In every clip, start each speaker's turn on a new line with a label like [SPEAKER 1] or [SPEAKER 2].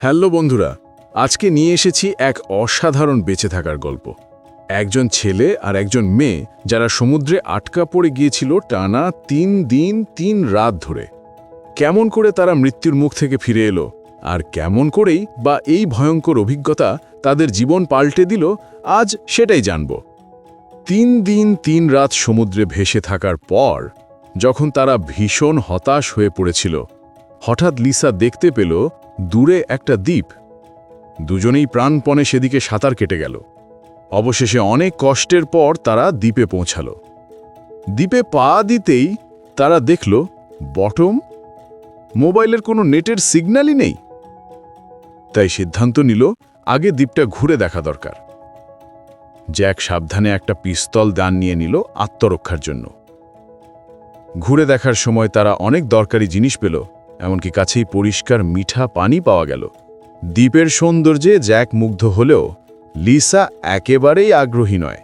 [SPEAKER 1] Hello বন্ধুরা, আজকে নিয়ে এসেছি এক অসাধারণ বেঁচে থাকার গল্প। একজন ছেলে আর একজন মেয়ে যারা সমুদ্রে আটকা পড়ে গিয়েছিল টানা 3 দিন 3 রাত ধরে। কেমন করে তারা মৃত্যুর মুখ থেকে ফিরে এলো, আর কেমন করেই বা এই ভয়ঙ্কর অভিজ্ঞতা তাদের জীবন পাল্টে দিল, আজ সেটাই জানব। 3 দিন 3 রাত সমুদ্রে ভেসে থাকার পর যখন তারা ভীষণ হতাশ হয়ে পড়েছিল, হঠাৎ লিসা দেখতে পেল দূরে একটা দ্বীপ। দুজনেই প্রাণপণে সেদিকে সাঁতার কেটে গেল। অবশেষে অনেক কষ্টের পর তারা দ্বীপে পৌঁছাল। দ্বীপে পা দিতেই তারা দেখল বটম, মোবাইলের কোনো নেটের সিগন্যালই নেই। তাই সিদ্ধান্ত নিল আগে দ্বীপটা ঘুরে দেখা দরকার। জ্যাক সাবধানে একটা পিস্তল দান নিয়ে নিল আত্মরক্ষার জন্য। ঘুরে দেখার সময় তারা অনেক দরকারি জিনিস পেল, এমনকি কাছেই পরিষ্কার মিঠা পানি পাওয়া গেল। দ্বীপের সৌন্দর্যে জ্যাক মুগ্ধ হলেও লিসা একেবারেই আগ্রহী নয়,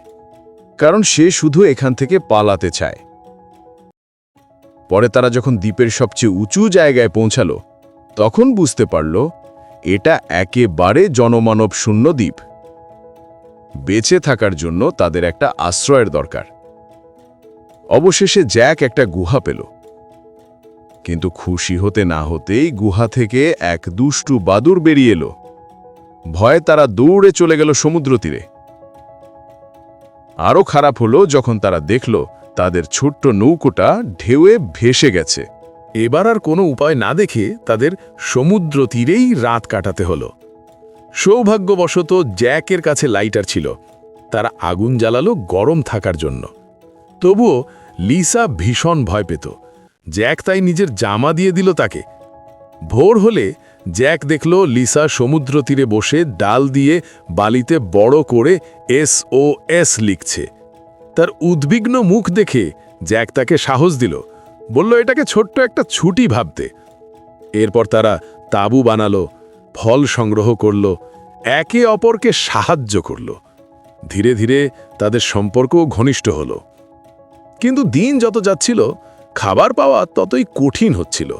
[SPEAKER 1] কারণ সে শুধু এখান থেকে পালাতে চায়। পরে তারা যখন দ্বীপের সবচেয়ে উঁচু জায়গায় পৌঁছালো, তখন বুঝতে পারল এটা একেবারে জনমানব শূন্য দ্বীপ। বেঁচে থাকার জন্য তাদের একটা আশ্রয়ের দরকার। অবশেষে জ্যাক একটা গুহা পেল, কিন্তু খুশি হতে না হতেই গুহা থেকে এক দুষ্টু বাদুড় বেরিয়ে এলো। ভয়ে তারা দৌড়ে চলে গেল সমুদ্র তীরে। আরও খারাপ হলো যখন তারা দেখল তাদের ছোট্ট নৌকোটা ঢেউয়ে ভেসে গেছে।
[SPEAKER 2] এবার আর কোনো উপায় না দেখে তাদের সমুদ্র তীরেই রাত কাটাতে হলো। সৌভাগ্যবশত জ্যাকের কাছে লাইটার ছিল। তারা আগুন জ্বালালো গরম থাকার জন্য। তবুও লিসা ভীষণ ভয় পেত। জ্যাক তাই নিজের জামা দিয়ে দিল তাকে। ভোর হলে জ্যাক দেখল লিসা সমুদ্র তীরে বসে ডাল দিয়ে বালিতে বড় করে SOS লিখছে। তার উদ্বিগ্ন মুখ দেখে জ্যাক তাকে সাহস দিল, বলল এটাকে ছোট্ট একটা ছুটি ভাবতে। এরপর তারা তাঁবু বানালো, ফল সংগ্রহ করল, একে অপরকে সাহায্য করল। ধীরে ধীরে তাদের সম্পর্কও ঘনিষ্ঠ হল। কিন্তু দিন যত যাচ্ছিল, খাবার পাওয়া ততই কঠিন হচ্ছিল।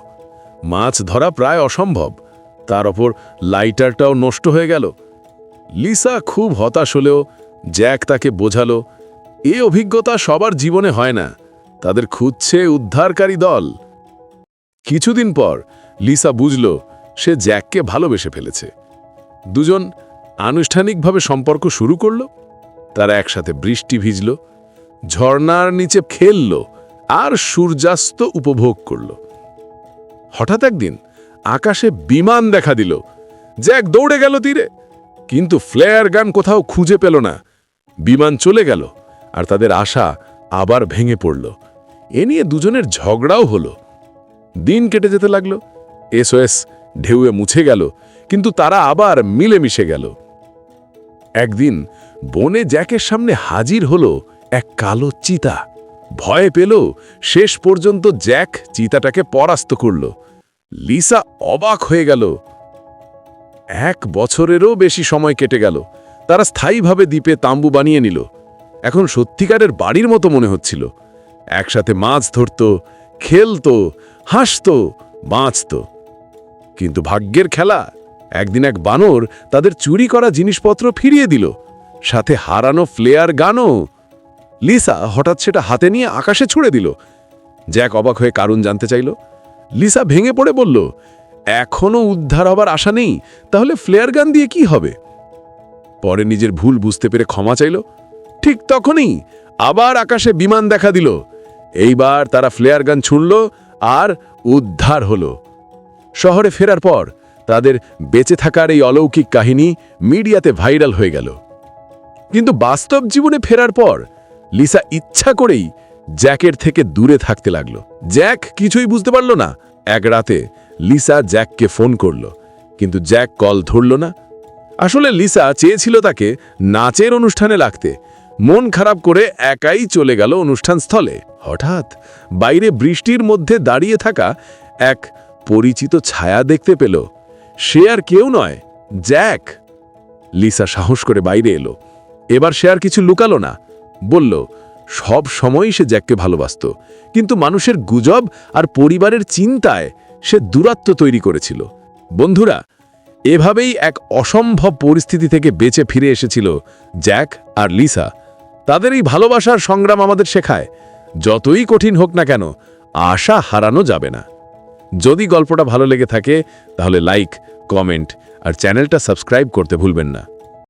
[SPEAKER 2] মাছ ধরা প্রায় অসম্ভব। তার ওপর লাইটারটাও নষ্ট হয়ে গেল। লিসা খুব হতাশ হলেও জ্যাক তাকে বোঝালো, এ অভিজ্ঞতা সবার জীবনে হয় না। তাদের খুঁজছে উদ্ধারকারী দল। কিছুদিন পর লিসা বুঝল সে জ্যাককে ভালোবেসে ফেলেছে। দুজন আনুষ্ঠানিকভাবে সম্পর্ক শুরু করল। তারা একসাথে বৃষ্টি ভিজল, ঝর্ণার নিচে খেলল আর সূর্যাস্ত উপভোগ করল। হঠাৎ একদিন আকাশে বিমান দেখা দিল। জ্যাক দৌড়ে গেল তীরে, কিন্তু ফ্লেয়ার গান কোথাও খুঁজে পেল না। বিমান চলে গেল আর তাদের আশা আবার ভেঙে পড়ল। এ নিয়ে দুজনের ঝগড়াও হলো। দিন কেটে যেতে লাগল। SOS ঢেউয়ে মুছে গেল, কিন্তু তারা আবার মিলেমিশে গেল। একদিন বনে জ্যাকের সামনে হাজির হলো এক কালো চিতা। ভয় পেল। শেষ পর্যন্ত জ্যাক চিতাটাকে পরাস্ত করল। লিসা অবাক হয়ে গেল। 1 বছরেরও বেশি সময় কেটে গেল। তারা স্থায়ীভাবে দ্বীপে তাঁবু বানিয়ে নিল। এখন সত্যিকারের বাড়ির মতো মনে হচ্ছিল। একসাথে মাছ ধরত, খেলত, হাসত, বাঁচত। কিন্তু ভাগ্যের খেলা, একদিন এক বানর তাদের চুরি করা জিনিসপত্র ফিরিয়ে দিল, সাথে হারানো ফ্লেয়ার গানও। লিসা হঠাৎ সেটা হাতে নিয়ে আকাশে ছুড়ে দিল। জ্যাক অবাক হয়ে কারণ জানতে চাইল। লিসা ভেঙে পড়ে বলল, এখনও উদ্ধার হবার আশা নেই, তাহলে ফ্লেয়ার গান দিয়ে কি হবে? পরে নিজের ভুল বুঝতে পেরে ক্ষমা চাইল। ঠিক তখনই আবার আকাশে বিমান দেখা দিল। এইবার তারা ফ্লেয়ার গান ছুঁড়ল আর উদ্ধার হলো। শহরে ফেরার পর তাদের বেঁচে থাকার এই অলৌকিক কাহিনী মিডিয়াতে ভাইরাল হয়ে গেল। কিন্তু বাস্তব জীবনে ফেরার পর লিসা ইচ্ছা করেই জ্যাকের থেকে দূরে থাকতে লাগল। জ্যাক কিছুই বুঝতে পারল না। এক রাতে লিসা জ্যাককে ফোন করল, কিন্তু জ্যাক কল ধরল না। আসলে লিসা চেয়েছিল তাকে নাচের অনুষ্ঠানে লাগতে। মন খারাপ করে একাই চলে গেল অনুষ্ঠান স্থলে। হঠাৎ বাইরে বৃষ্টির মধ্যে দাঁড়িয়ে থাকা এক পরিচিত ছায়া দেখতে পেল। সে আর কেউ নয়, জ্যাক। লিসা সাহস করে বাইরে এলো। এবার সে আর কিছু লুকালো না। বলল, সব সময়ই সে জ্যাককে ভালোবাসত, কিন্তু মানুষের গুজব আর পরিবারের চিন্তায় সে দূরত্ব তৈরি করেছিল। বন্ধুরা, এভাবেই এক অসম্ভব পরিস্থিতি থেকে বেঁচে ফিরে এসেছিল জ্যাক আর লিসা। তাদের এই ভালোবাসার সংগ্রাম আমাদের শেখায়, যতই কঠিন হোক না কেন, আশা হারানো যাবে না। যদি গল্পটা ভালো লেগে থাকে তাহলে লাইক, কমেন্ট আর চ্যানেলটা সাবস্ক্রাইব করতে ভুলবেন না।